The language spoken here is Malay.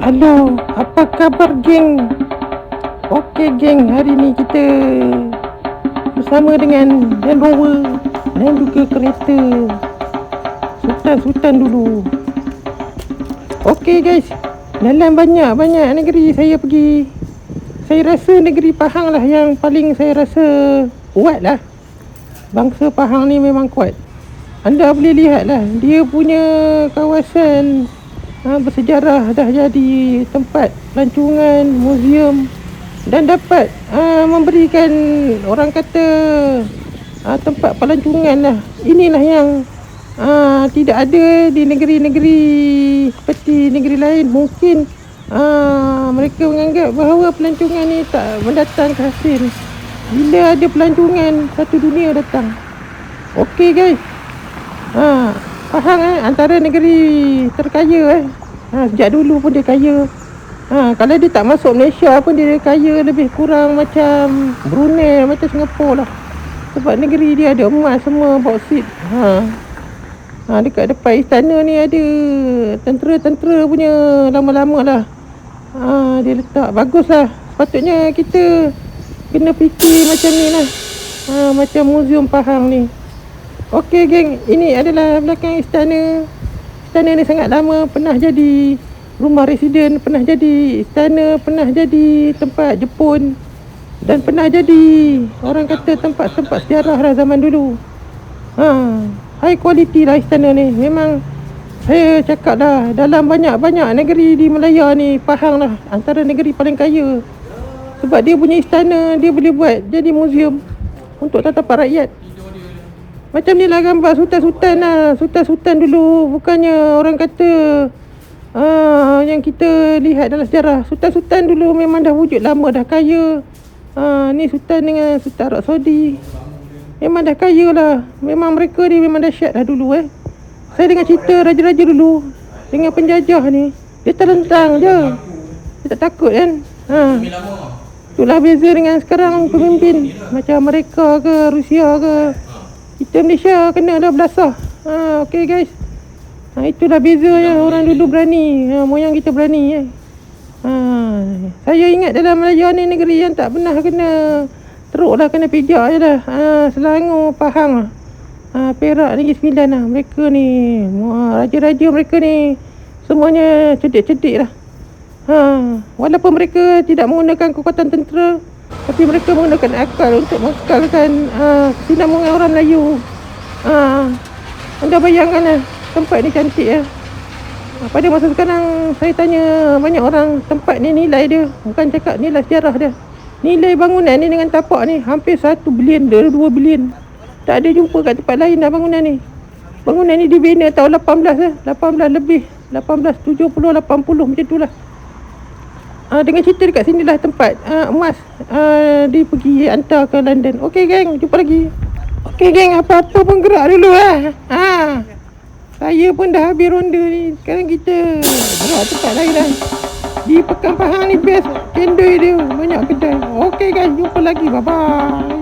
Halo, apa khabar geng? Okey geng, hari ni kita bersama dengan Land Rover dan juga kereta Sultan dulu. Okey guys, dalam banyak negeri saya pergi, saya rasa negeri Pahang lah yang paling saya rasa kuat lah. Bangsa Pahang ni memang kuat. Anda boleh lihat lah, dia punya kawasan bersejarah dah jadi tempat pelancongan, muzium dan dapat memberikan orang kata tempat pelancongan lah. Inilah yang tidak ada di negeri-negeri seperti negeri lain. Mungkin mereka menganggap bahawa pelancongan ni tak mendatangkan hasil. Bila ada pelancongan, satu dunia datang. Okey guys, Pahang antara negeri terkaya sejak dulu pun dia kaya. Kalau dia tak masuk Malaysia pun dia kaya lebih kurang macam Brunei, macam Singapura lah. Sebab negeri dia ada emas semua, bauksit. Dekat depan istana ni ada tentera punya lama-lama lah. Dia letak bagus lah. Sepatutnya kita kena fikir macam ni lah. Macam muzium Pahang ni. Okey geng, ini adalah belakang istana. Istana ni sangat lama, pernah jadi rumah residen, pernah jadi istana, pernah jadi tempat Jepun dan pernah jadi orang kata tempat-tempat sejarah lah zaman dulu. High quality lah istana ni. Memang saya cakap dah, dalam banyak-banyak negeri di Malaya ni, Pahang lah antara negeri paling kaya. Sebab dia punya istana, dia boleh buat jadi muzium untuk tatapan rakyat. Macam ni lah gambar sultan-sultan lah. Sultan-sultan dulu bukannya orang kata yang kita lihat dalam sejarah. Sultan-sultan dulu memang dah wujud lama, dah kaya. Ni sultan dengan Sultan Arab Saudi, memang dah kaya lah. Memang mereka ni memang dahsyat lah dulu. Saya dengar cerita raja-raja dulu dengan penjajah ni, dia terlentang je, dia tak takut kan. Itulah beza dengan sekarang pemimpin macam Amerika ke Rusia ke. Kita Malaysia kena dah belasah. Okey guys, itulah bezanya. Orang dulu berani, moyang kita berani. Saya ingat dalam Malaysia ni negeri yang tak pernah kena teruk lah, kena pijak je lah. Selangor, Pahang, Perak, Negeri Sembilan lah. Mereka ni, raja-raja mereka ni semuanya cerdik-cerdik lah. Walaupun mereka tidak menggunakan kekuatan tentera, tapi mereka menggunakan akal untuk mengekalkan kesinambungan orang Melayu. Anda bayangkan lah, tempat ni cantik ya. Pada masa sekarang saya tanya banyak orang, tempat ni nilai dia, bukan cakap nilai sejarah dia, nilai bangunan ni dengan tapak ni hampir 1 bilion, 2 bilion. Tak ada jumpa kat tempat lain dah bangunan ni. Bangunan ni dibina tahun 18 lebih, 1870, 80 macam tu lah. Dengan cerita dekat sini lah tempat emas dia pergi hantar ke London. Okey geng, jumpa lagi. Okey geng, apa-apa pun gerak dulu lah. Saya pun dah habis ronda ni. Sekarang kita gerak tempat lain lah. Di Pekan Pahang ni best, cendol dia, banyak kedai. Okey guys, jumpa lagi, bye bye.